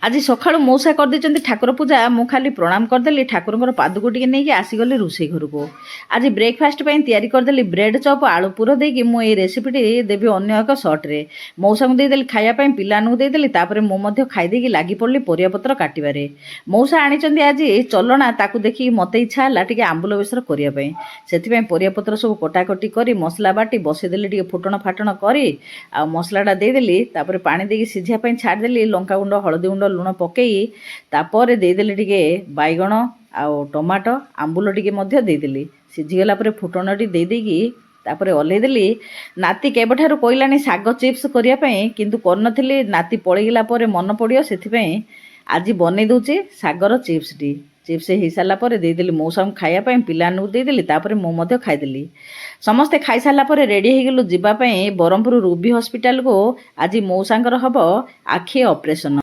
आज सका मौसा करदे ठाकुर पूजा मु खाली प्रणाम करदेली ठाकुर पादुक टे नहीं आसीगली रोसे घर को। आज ब्रेकफास्ट तैयारी करदेली ब्रेड चप आलू पुर देकी मुझे रेसीपीटी देवी अन्य एक सर्ट्रे मौसा को देदेली खायापी पिलानू देदेली मुझे खाईदे लगी पड़ी परियापत्र काटवे। मौसा आनी आज चलना ताकू देखी मत इच्छा है टे आंबुल बेसर करने से परियापत्र सब कटाकटी कर मसला बाटी बसईदेली टे फुटण फाटण कर मसलाटा देदेली पानी देकी सीझापी छाड़देली लंका गुंड हलदी गुंड लुण पकई तापर देदेली टिके बैगण आउ टमाटो आंबुल टिके मध्य देदेली सीझीगला फुटणटी देदेकी तापर ओल्लैदेली। नाती केबठारु कहलानी साग चिप्स करने किंतु करनथिली नाती पलैगला मन पड़ियो सेथिपई आज बनै दूची सागर चिप्सटी। चिप्स हो सारापर देदेली मौसा खायापी पिलानू देदेली मु खाईदेली। समस्ते खाई सारापर रेडी हो गलु जीवाई ब्रह्मपुर रूबी हॉस्पिटल को। आज मौसांकर हम आखि ऑपरेशन।